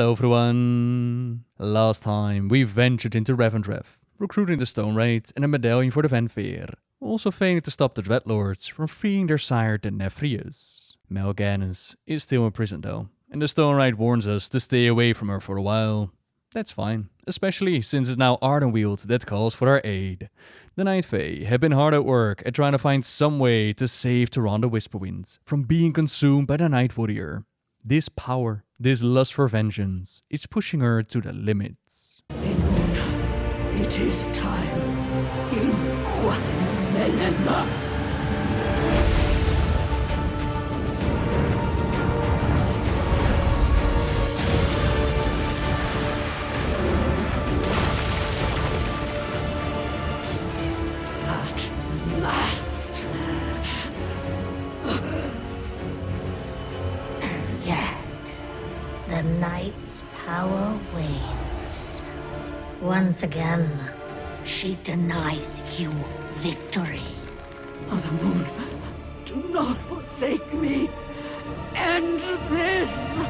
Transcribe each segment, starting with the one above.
Hello everyone! Last time we ventured into Revendreth, recruiting the Stone Raids and a medallion for the Venfair, also failing to stop the Dreadlords from freeing their Sire Denathrius. Mal'Ganis is still in prison though, and the Stone Raid warns us to stay away from her for a while. That's fine, especially since it's now Ardenweald that calls for our aid. The Night Fae have been hard at work at trying to find some way to save Tyrande Whisperwind from being consumed by the Night Warrior. This power, this lust for vengeance, is pushing her to the limits. Elune, it is time. Inqua Melema. At last. And yet, the night's power wanes. Once again, she denies you victory. Mother Moon, do not forsake me. End this.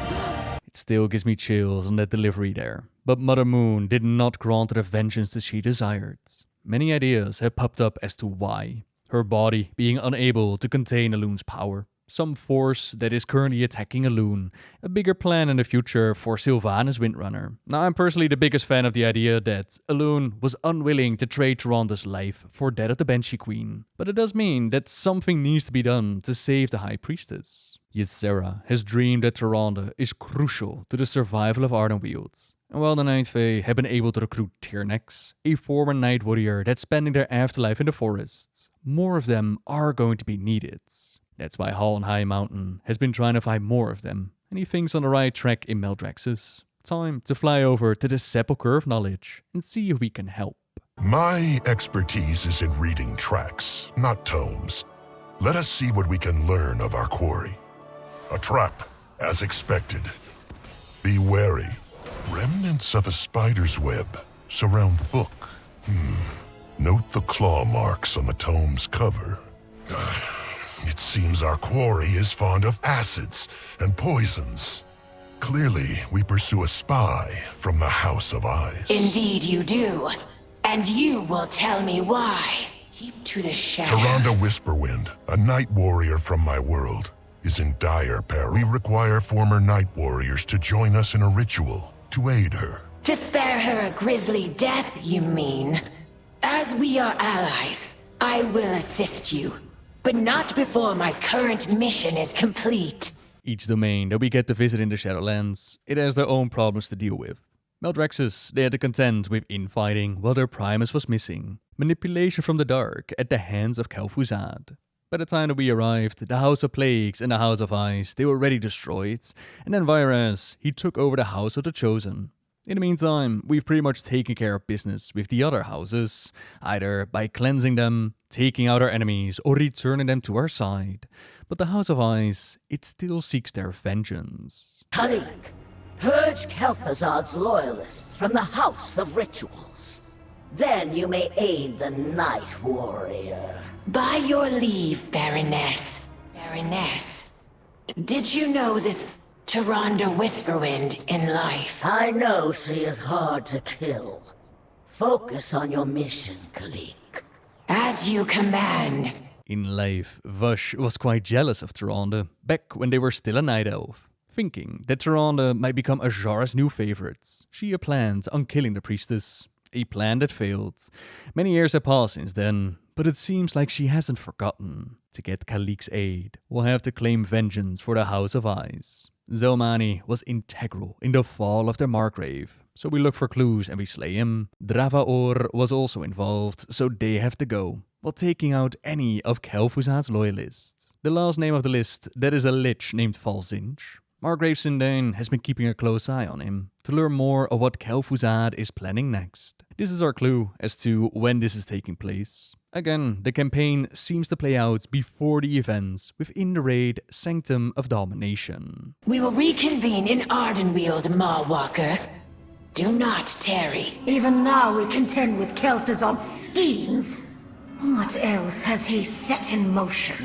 It still gives me chills on that delivery there, but Mother Moon did not grant her the vengeance that she desired. Many ideas have popped up as to why. Her body being unable to contain Elune's power. Some force that is currently attacking Elune. A bigger plan in the future for Sylvanas Windrunner. Now I'm personally the biggest fan of the idea that Elune was unwilling to trade Tyrande's life for that of the Banshee Queen. But it does mean that something needs to be done to save the High Priestess. Ysera has dreamed that Tyrande is crucial to the survival of Ardenweald. And while the Night Fae have been able to recruit Tyrande, a former Night Warrior that's spending their afterlife in the forests, more of them are going to be needed. That's why Hall and High Mountain has been trying to find more of them, and he thinks on the right track in Maldraxxus. Time to fly over to the Sepulchre of Knowledge and see if we can help. My expertise is in reading tracks, not tomes. Let us see what we can learn of our quarry. A trap, as expected. Be wary. Remnants of a spider's web surround the book. Note the claw marks on the tome's cover. It seems our quarry is fond of acids and poisons. Clearly, we pursue a spy from the House of Eyes. Indeed you do. And you will tell me why. Keep to the shadows. Tyrande Whisperwind, a night warrior from my world, is in dire peril. We require former night warriors to join us in a ritual to aid her. To spare her a grisly death, you mean? As we are allies, I will assist you. But not before my current mission is complete. Each domain that we get to visit in the Shadowlands, it has their own problems to deal with. Maldraxxus, they had to contend with infighting while their Primus was missing. Manipulation from the dark at the hands of Kel'Thuzad. By the time that we arrived, the House of Plagues and the House of Ice, they were already destroyed. And then Virus, he took over the House of the Chosen. In the meantime, we've pretty much taken care of business with the other houses, either by cleansing them, taking out our enemies, or returning them to our side. But the House of Ice, it still seeks their vengeance. Kalik, purge Kel'Thuzad's loyalists from the House of Rituals. Then you may aid the Night Warrior. By your leave, Baroness. Baroness, did you know this Tyrande Whisperwind in life? I know she is hard to kill. Focus on your mission, Kalik. As you command. In life, Vush was quite jealous of Tyrande, back when they were still a night elf. Thinking that Tyrande might become Azshara's new favorite, she had planned on killing the priestess. A plan that failed. Many years have passed since then, but it seems like she hasn't forgotten. To get Kalik's aid, we'll have to claim vengeance for the House of Ice. Zelmani was integral in the fall of their Margrave, so we look for clues and we slay him. Dravaor was also involved, so they have to go, while taking out any of Kel'Thuzad's loyalists. The last name of the list, that is a lich named Valzinch. Margrave Sindain has been keeping a close eye on him, to learn more of what Kel'Thuzad is planning next. This is our clue as to when this is taking place. Again, the campaign seems to play out before the events within the raid Sanctum of Domination. We will reconvene in Ardenweald, Mawwalker. Do not tarry. Even now we contend with Kel'Thuzad's schemes. What else has he set in motion?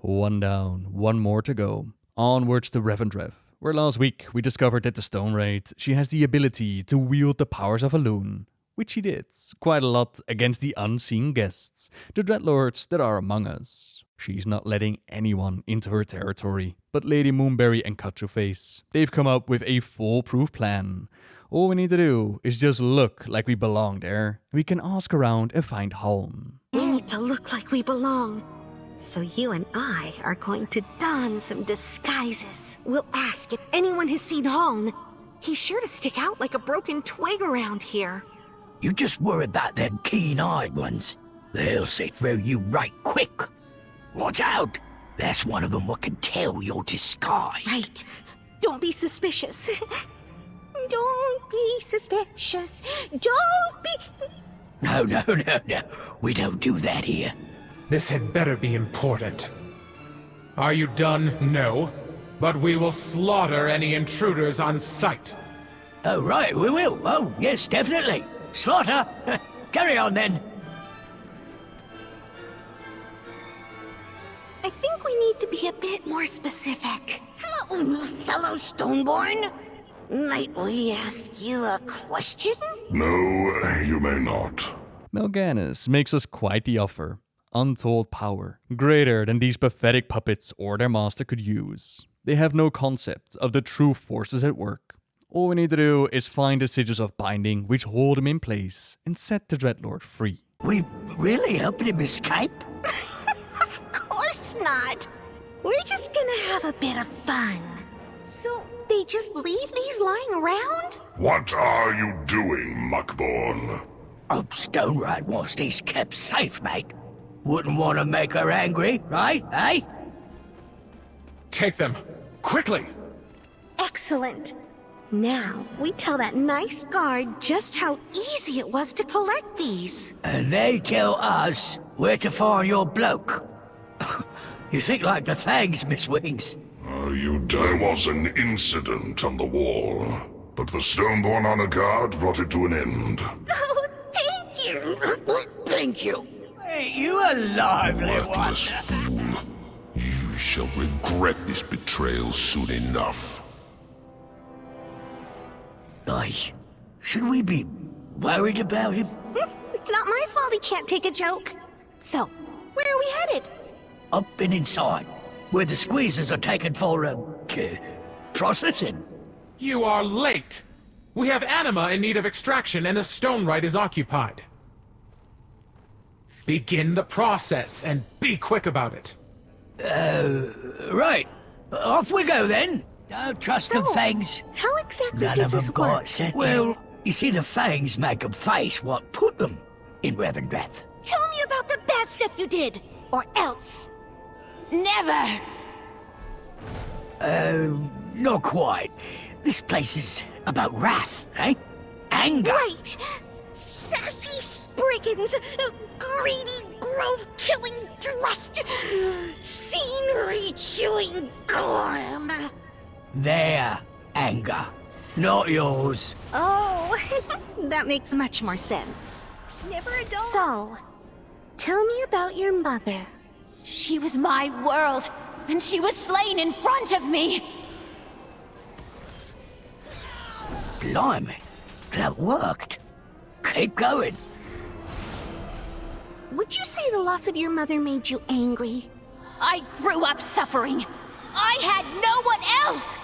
One down, one more to go. Onwards to Revendreth, Where last week we discovered that the Stone Wraith, she has the ability to wield the powers of Elune, which she did quite a lot against the unseen guests, the dreadlords that are among us. She's not letting anyone into her territory, but Lady Moonberry and Cut-Your-Face, they've come up with a foolproof plan. All we need to do is just look like we belong there. We can ask around and find home. We need to look like we belong. So you and I are going to don some disguises. We'll ask if anyone has seen Holm. He's sure to stick out like a broken twig around here. You just worry about them keen-eyed ones. They'll see through you right quick. Watch out! That's one of them what can tell your disguise. Right. Don't be suspicious. Don't be suspicious. Don't be... No. We don't do that here. This had better be important. Are you done? No. But we will slaughter any intruders on sight. Oh, right, we will. Oh, yes, definitely. Slaughter! Carry on, then. I think we need to be a bit more specific. Hello, fellow Stoneborn. Might we ask you a question? No, you may not. Melganis makes us quite the offer. Untold power, greater than these pathetic puppets or their master could use. They have no concept of the true forces at work. All we need to do is find the sigils of binding which hold him in place and set the Dreadlord free. We really helping him escape? Of course not. We're just gonna have a bit of fun. So they just leave these lying around? What are you doing, Muckborn? Oh, Stone Wraith wants these kept safe, mate. Wouldn't want to make her angry, right, eh? Take them. Quickly! Excellent. Now, we tell that nice guard just how easy it was to collect these. And they tell us where to find your bloke. You think like the Fangs, Miss Wings. There was an incident on the wall, but the Stoneborn Honor Guard brought it to an end. Oh, thank you. Thank you. Hey, you a lively Worthless one. fool. You shall regret this betrayal soon enough. Should we be worried about him? It's not my fault he can't take a joke. So, where are we headed? Up and inside, where the squeezers are taken for, processing. You are late! We have anima in need of extraction and the Stone Wraith is occupied. Begin the process and be quick about it. Right. Off we go then. Don't trust the Fangs. How exactly None does of this them work? got sent. Well, you see, the Fangs make them face what put them in Revendreth. Tell me about the bad stuff you did, or else. Never! Not quite. This place is about wrath, eh? Anger. Right! Sassy Spriggans, greedy grove-killing drust, scenery-chewing gorm. Their anger, not yours. Oh, that makes much more sense. Never a dull. So, tell me about your mother. She was my world, and she was slain in front of me! Blimey, that worked. Keep going. Would you say the loss of your mother made you angry? I grew up suffering. I had no one else!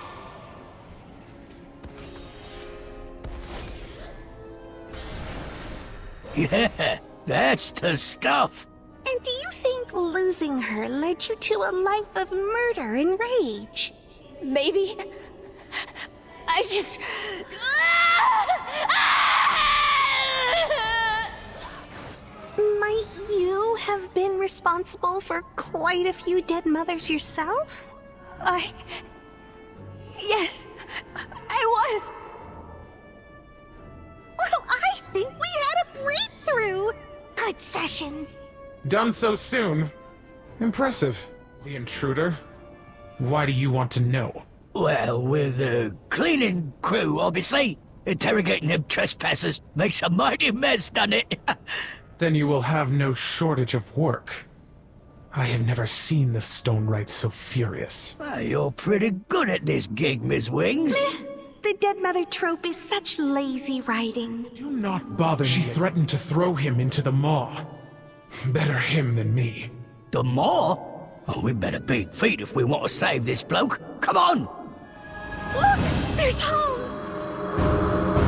Yeah, that's the stuff. And do you think losing her led you to a life of murder and rage? Maybe. I just... Might you have been responsible for quite a few dead mothers yourself? Yes, I was. Well, I think we had a breakthrough! Good session. Done so soon. Impressive. The intruder. Why do you want to know? Well, we're the cleaning crew, obviously. Interrogating them trespassers makes a mighty mess, doesn't it? Then you will have no shortage of work. I have never seen the Stone Rites so furious. Well, you're pretty good at this gig, Miss Wings. The dead mother trope is such lazy writing. Do not bother. She threatened to throw him into the maw. Better him than me. The maw? Oh, we better beat feet if we want to save this bloke. Come on! Look! There's home!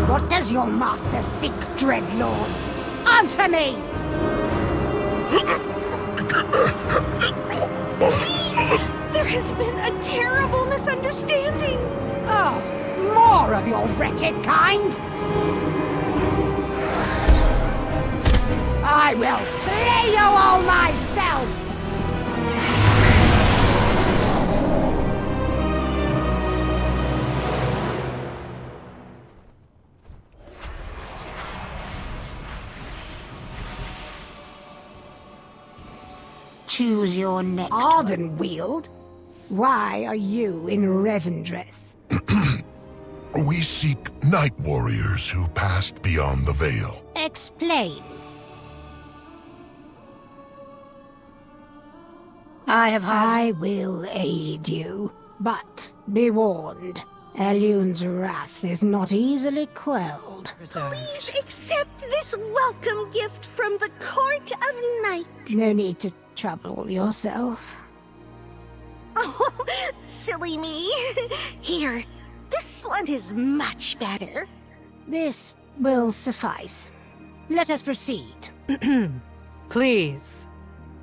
What does your master seek, Dreadlord? Answer me! Please! There has been a terrible misunderstanding. Oh, more of your wretched kind! I will slay you all myself! Choose your next Ardenweald? Why are you in Revendreth? We seek night warriors who passed beyond the veil. Explain. I will aid you, but be warned. Elune's wrath is not easily quelled. Please accept this welcome gift from the Court of Night. No need to trouble yourself. Oh, silly me. Here, this one is much better. This will suffice. Let us proceed. Please,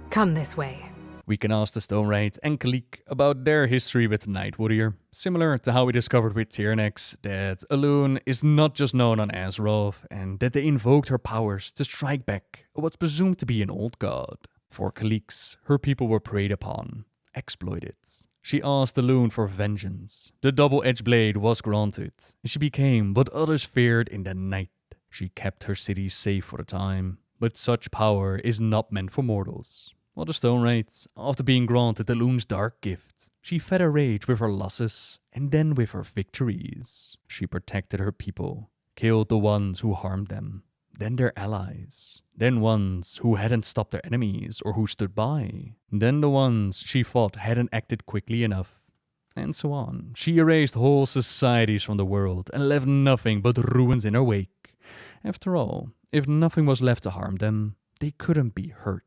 come this way. We can ask the Stone Wraith and Kalik about their history with the Night Warrior, similar to how we discovered with Tyrande that Elune is not just known on Azeroth, and that they invoked her powers to strike back at what's presumed to be an old god. For Kalik's, her people were preyed upon, exploited. She asked Elune for vengeance. The double-edged blade was granted, and she became what others feared in the night. She kept her city safe for a time, but such power is not meant for mortals. While the Stone Wraith, after being granted Elune's dark gift, she fed her rage with her losses and then with her victories. She protected her people, killed the ones who harmed them, then their allies, then ones who hadn't stopped their enemies or who stood by, then the ones she fought hadn't acted quickly enough, and so on. She erased whole societies from the world and left nothing but ruins in her wake. After all, if nothing was left to harm them, they couldn't be hurt.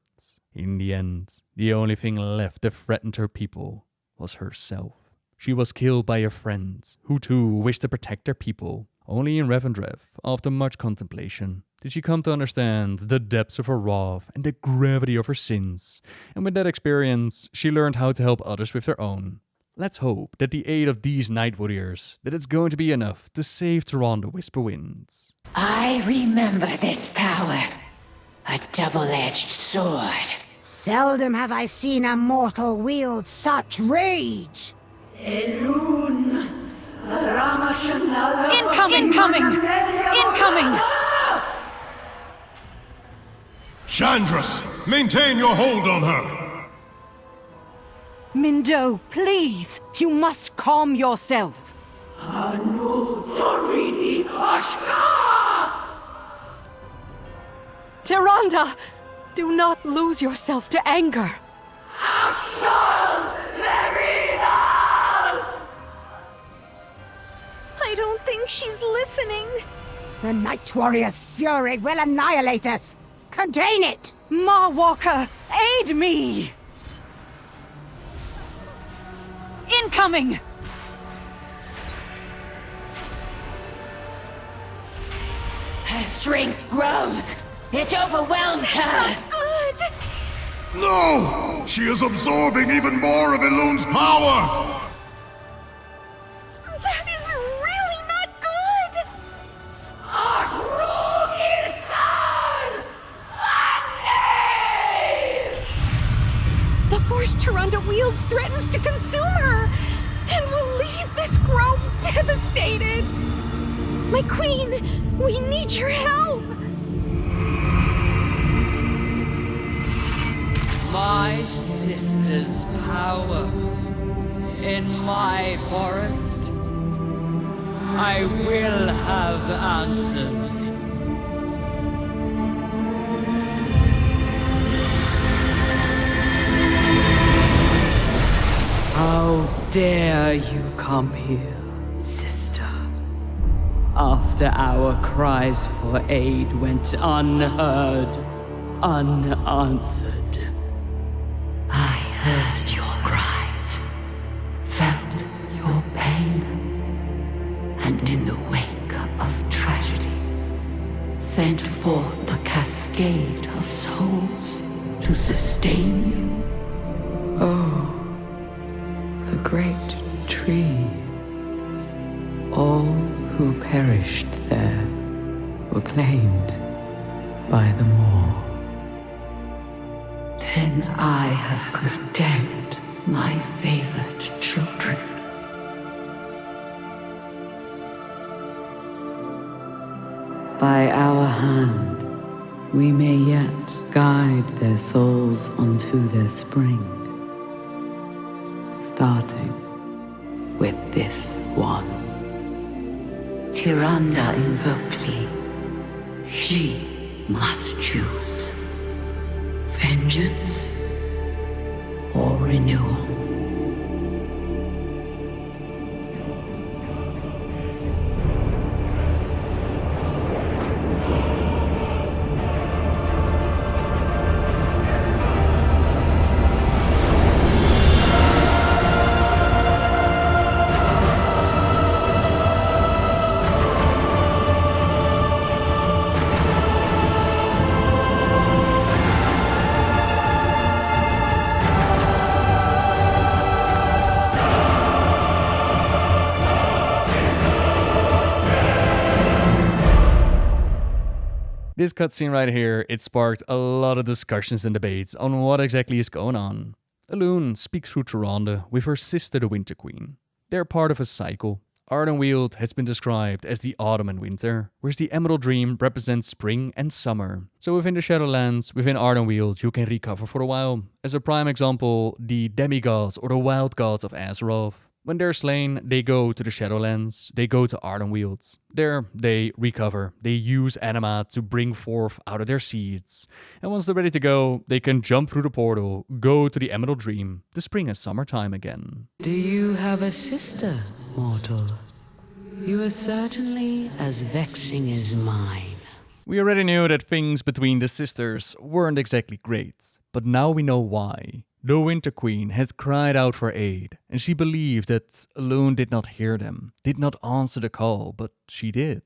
In the end, the only thing left that threatened her people was herself. She was killed by her friends, who too wished to protect their people. Only in Revendreth, after much contemplation, did she come to understand the depths of her wrath and the gravity of her sins. And with that experience, she learned how to help others with their own. Let's hope that the aid of these Night Warriors, that it's going to be enough to save Tyrande Whisperwinds. I remember this power. A double-edged sword. Seldom have I seen a mortal wield such rage. Elune. Incoming! Incoming! Chandras, maintain your hold on her! Mindo, please! You must calm yourself! Anu Torini Ashka! Tyrande! Do not lose yourself to anger! I don't think she's listening. The Night Warrior's fury will annihilate us! Contain it! Mawwalker, aid me! Incoming! Her strength grows. It overwhelms her. Good! No! She is absorbing even more of Elune's power! That is really not good! The force Tyrande wields threatens to consume her, and will leave this grove devastated. My queen, we need your help! My sister's power in my forest. I will have answers. How dare you come here, sister? After our cries for aid went unheard, unanswered. I heard your cries, felt your pain, and in the wake of tragedy, sent forth a cascade of souls to sustain you. Oh, the great tree. All who perished there were claimed by the Maw. Then I have condemned my favored children. By our hand, we may yet guide their souls unto their spring, starting with this one. Tyrande invoked me. She must choose vengeance or renewal. This cutscene right here, it sparked a lot of discussions and debates on what exactly is going on. Elune speaks through Tyrande with her sister the Winter Queen. They're part of a cycle. Ardenweald has been described as the autumn and winter, whereas the Emerald Dream represents spring and summer. So within the Shadowlands, within Ardenweald, you can recover for a while. As a prime example, the demigods or the wild gods of Azeroth. When they're slain, they go to the Shadowlands, they go to Ardenweald. There, they recover, they use anima to bring forth out of their seeds. And once they're ready to go, they can jump through the portal, go to the Emerald Dream, the spring and summertime again. Do you have a sister, mortal? You are certainly as vexing as mine. We already knew that things between the sisters weren't exactly great, but now we know why. The Winter Queen had cried out for aid, and she believed that Elune did not hear them, did not answer the call, but she did.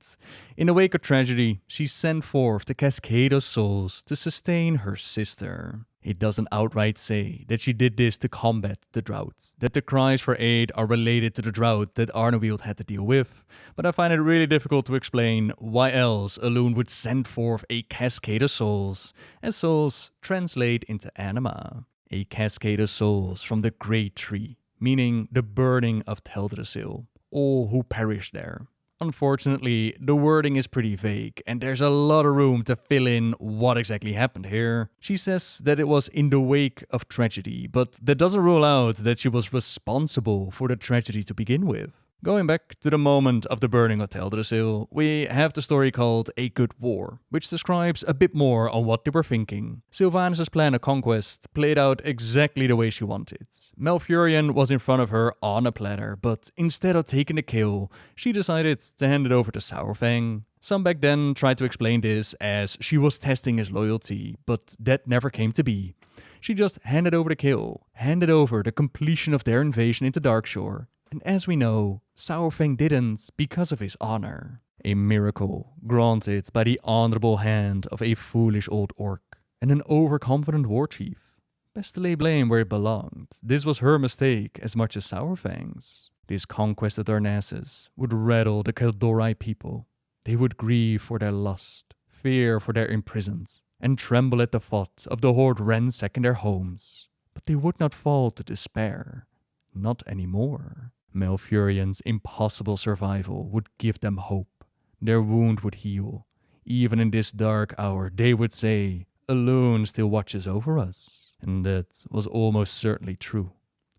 In the wake of tragedy, she sent forth the cascade of souls to sustain her sister. It doesn't outright say that she did this to combat the drought, that the cries for aid are related to the drought that Ardenweald had to deal with, but I find it really difficult to explain why else Elune would send forth a cascade of souls, as souls translate into anima. A cascade of souls from the Great Tree, meaning the burning of Teldrassil, all who perished there. Unfortunately, the wording is pretty vague, and there's a lot of room to fill in what exactly happened here. She says that it was in the wake of tragedy, but that doesn't rule out that she was responsible for the tragedy to begin with. Going back to the moment of the burning of Teldrassil, we have the story called A Good War, which describes a bit more on what they were thinking. Sylvanas' plan of conquest played out exactly the way she wanted. Malfurion was in front of her on a platter, but instead of taking the kill, she decided to hand it over to Saurfang. Some back then tried to explain this as she was testing his loyalty, but that never came to be. She just handed over the kill, handed over the completion of their invasion into Darkshore. And as we know, Saurfang didn't because of his honor. A miracle granted by the honorable hand of a foolish old orc and an overconfident war chief. Best to lay blame where it belonged. This was her mistake as much as Saurfang's. This conquest of Darnassus would rattle the Kaldorite people. They would grieve for their lust, fear for their imprisoned, and tremble at the thought of the horde ransacking their homes. But they would not fall to despair. Not anymore. Malfurion's impossible survival would give them hope. Their wound would heal. Even in this dark hour, they would say, Elune still watches over us. And that was almost certainly true,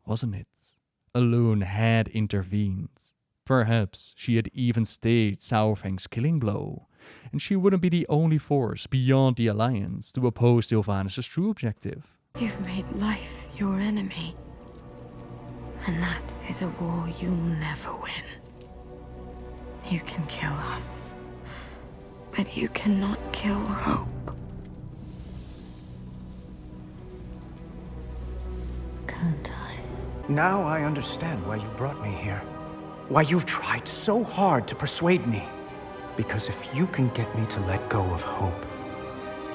wasn't it? Elune had intervened. Perhaps she had even stayed Saurfang's killing blow, and she wouldn't be the only force beyond the Alliance to oppose Sylvanas' true objective. You've made life your enemy. And that is a war you'll never win. You can kill us, but you cannot kill hope. Can't I? Now I understand why you brought me here. Why you've tried so hard to persuade me. Because if you can get me to let go of hope,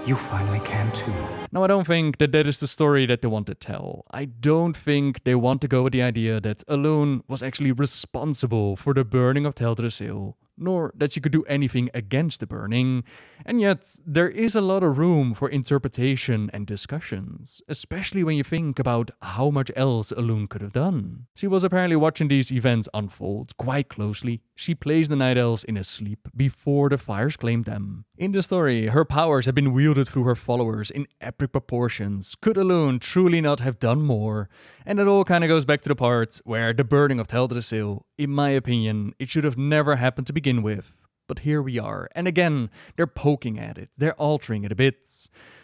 you finally can too. Now, I don't think that is the story that they want to tell. I don't think they want to go with the idea that Elune was actually responsible for the burning of Teldrassil, nor that she could do anything against the burning. And yet, there is a lot of room for interpretation and discussions, especially when you think about how much else Elune could have done. She was apparently watching these events unfold quite closely. She placed the Night Elves in a sleep before the fires claimed them. In the story, her powers have been wielded through her followers in epic proportions. Could Elune truly not have done more? And it all kind of goes back to the part where the burning of Teldrassil, in my opinion, it should have never happened to begin with. But here we are, and again, they're poking at it, they're altering it a bit.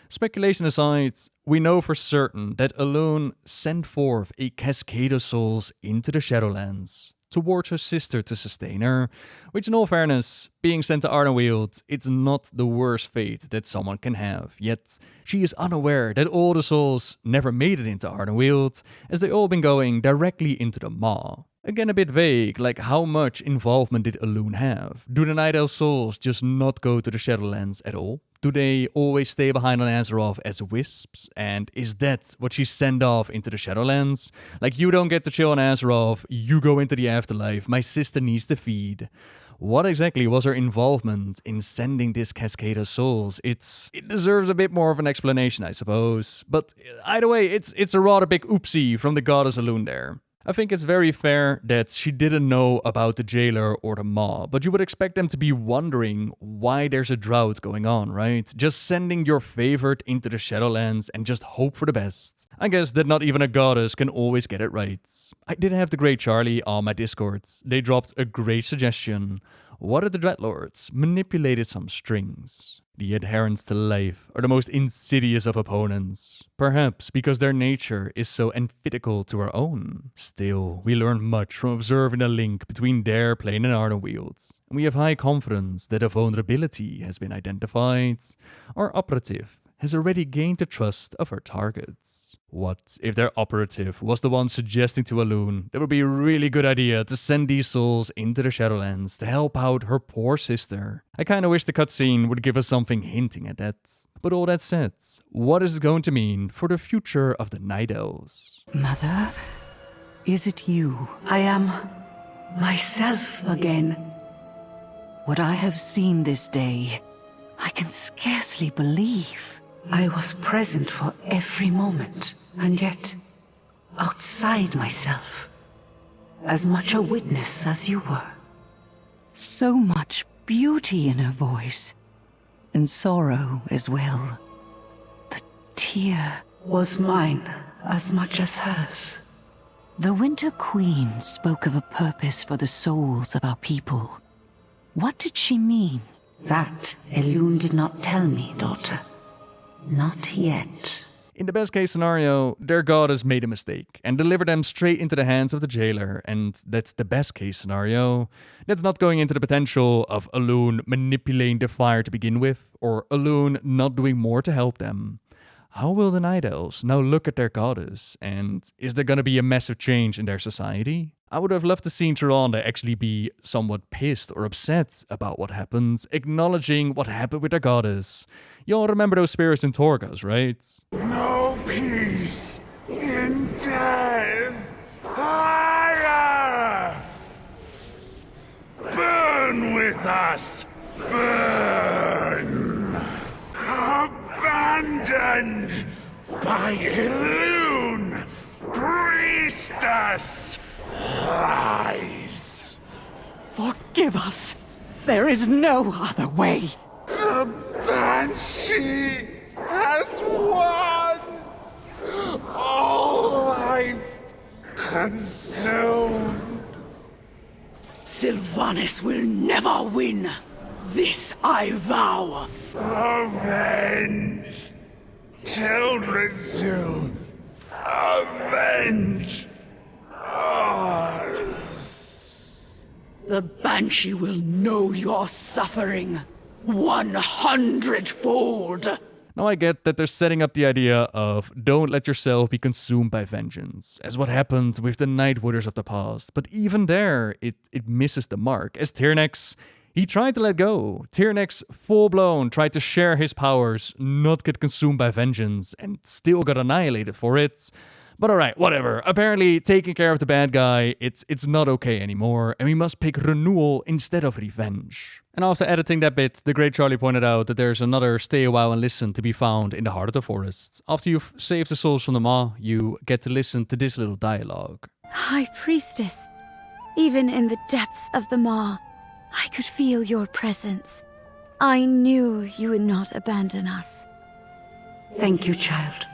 Speculation aside, we know for certain that Elune sent forth a cascade of souls into the Shadowlands towards her sister to sustain her, which in all fairness, being sent to Ardenweald, it's not the worst fate that someone can have. Yet, she is unaware that all the souls never made it into Ardenweald, as they all been going directly into the Maw. Again, a bit vague, like how much involvement did Elune have? Do the Night Elf souls just not go to the Shadowlands at all? Do they always stay behind on Azeroth as wisps? And is that what she sent off into the Shadowlands? Like, you don't get to chill on Azeroth, you go into the afterlife, my sister needs to feed. What exactly was her involvement in sending this cascade of souls? It deserves a bit more of an explanation, I suppose. But either way, it's a rather big oopsie from the goddess Elune there. I think it's very fair that she didn't know about the jailer or the Maw, but you would expect them to be wondering why there's a drought going on, right? Just sending your favorite into the Shadowlands and just hope for the best. I guess that not even a goddess can always get it right. I did have the great Charlie on my Discords. They dropped a great suggestion. What if the Dreadlords manipulated some strings? The adherents to life are the most insidious of opponents, perhaps because their nature is so antithetical to our own. Still, we learn much from observing the link between their plane and Ardenweald, and we have high confidence that a vulnerability has been identified. Our operative has already gained the trust of her targets. What if their operative was the one suggesting to Elune that it would be a really good idea to send these souls into the Shadowlands to help out her poor sister? I kinda wish the cutscene would give us something hinting at that. But all that said, what is it going to mean for the future of the Night Elves? Mother, is it you? I am myself again. What I have seen this day, I can scarcely believe. I was present for every moment, and yet outside myself, as much a witness as you were. So much beauty in her voice, and sorrow as well. The tear was mine as much as hers. The Winter Queen spoke of a purpose for the souls of our people. What did she mean? That Elune did not tell me, daughter. Not yet. In the best case scenario, their goddess made a mistake and delivered them straight into the hands of the jailer, and that's the best case scenario. That's not going into the potential of Elune manipulating the fire to begin with, or Elune not doing more to help them. How will the Night Elves now look at their goddess, and is there gonna be a massive change in their society? I would have loved to see Tyrande actually be somewhat pissed or upset about what happened, acknowledging what happened with their goddess. You all remember those spirits in Torghast, right? No peace in death. Higher! Burn with us! Burn! Abandoned by Elune! Priestess! Lies! Forgive us. There is no other way. The Banshee has won! All life consumed! Sylvanas will never win. This I vow. Avenge! Teldrassil! Avenge! the Banshee will know your suffering 100-fold. Now I get that they're setting up the idea of don't let yourself be consumed by vengeance, as what happened with the Night Warriors of the past. But even there, it misses the mark. As Tyrande, he tried to let go. Tyrande, full-blown, tried to share his powers, not get consumed by vengeance, and still got annihilated for it. But alright, whatever. Apparently, taking care of the bad guy, it's not okay anymore, and we must pick renewal instead of revenge. And after editing that bit, the great Charlie pointed out that there's another stay a while and listen to be found in the heart of the forest. After you've saved the souls from the maw, you get to listen to this little dialogue. High Priestess, even in the depths of the maw, I could feel your presence. I knew you would not abandon us. Thank you, child,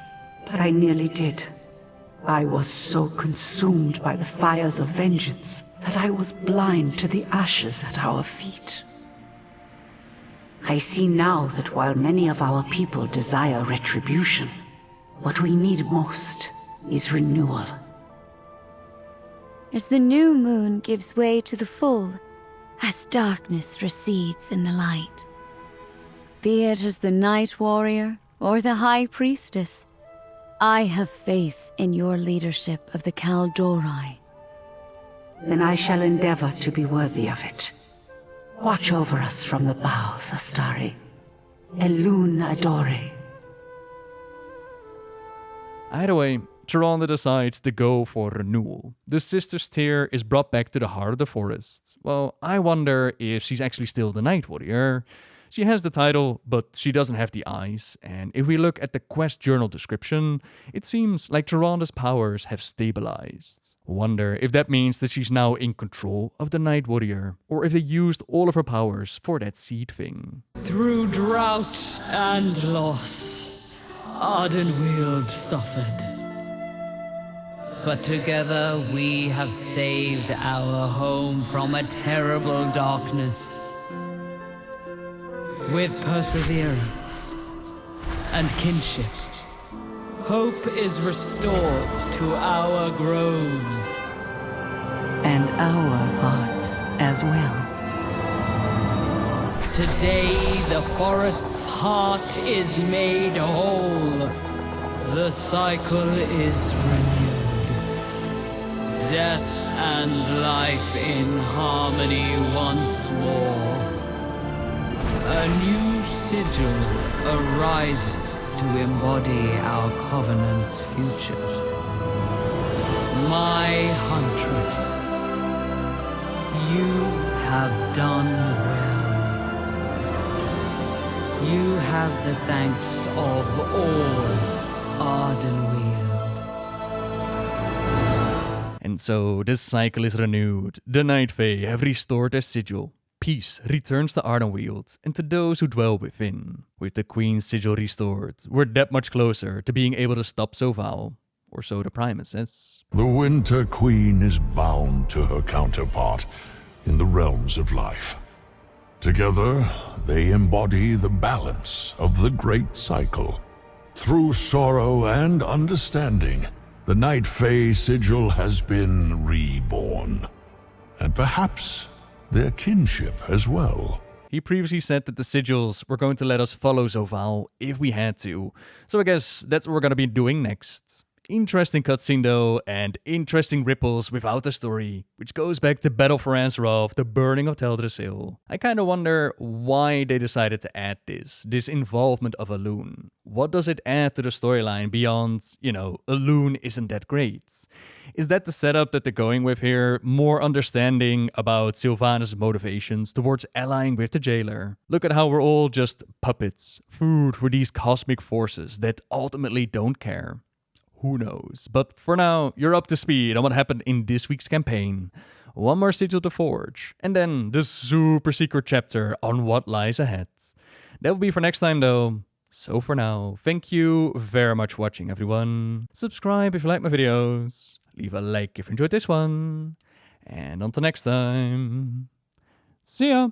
but I nearly did. I was so consumed by the fires of vengeance that I was blind to the ashes at our feet. I see now that while many of our people desire retribution, what we need most is renewal. As the new moon gives way to the full, as darkness recedes in the light. Be it as the Night Warrior or the High Priestess, I have faith in your leadership of the Kaldorei. Then I shall endeavor to be worthy of it. Watch over us from the boughs, Astari. Elune adore. Either way, Tyrande decides to go for renewal. The Sister's Tear is brought back to the heart of the forest. Well, I wonder if she's actually still the Night Warrior. She has the title, but she doesn't have the eyes, and if we look at the quest journal description, it seems like Tyrande's powers have stabilized. Wonder if that means that she's now in control of the Night Warrior, or if they used all of her powers for that seed thing. Through drought and loss, Ardenweald suffered. But together we have saved our home from a terrible darkness. With perseverance and kinship, hope is restored to our groves. And our hearts as well. Today the forest's heart is made whole. The cycle is renewed. Death and life in harmony once more. A new sigil arises to embody our covenant's future. My huntress, you have done well. You have the thanks of all Ardenweald. And so this cycle is renewed. The Night Fae have restored their sigil. Peace returns to Ardenweald and to those who dwell within. With the Queen's sigil restored, we're that much closer to being able to stop Zovaal. Or so the Primus says. The Winter Queen is bound to her counterpart in the realms of life. Together, they embody the balance of the Great Cycle. Through sorrow and understanding, the Night Fae sigil has been reborn. And perhaps their kinship as well. He previously said that the sigils were going to let us follow Zovaal if we had to. So I guess that's what we're going to be doing next. Interesting cutscene though, and interesting ripples without the story, which goes back to Battle for Azeroth, the burning of Teldrassil. I kind of wonder why they decided to add this involvement of Elune. What does it add to the storyline beyond, Elune isn't that great? Is that the setup that they're going with here? More understanding about Sylvanas' motivations towards allying with the jailer. Look at how we're all just puppets, food for these cosmic forces that ultimately don't care. Who knows? But for now, you're up to speed on what happened in this week's campaign. One more sigil to forge, and then the super secret chapter on what lies ahead. That will be for next time though. So for now, thank you very much for watching everyone. Subscribe if you like my videos. Leave a like if you enjoyed this one. And until next time, see ya!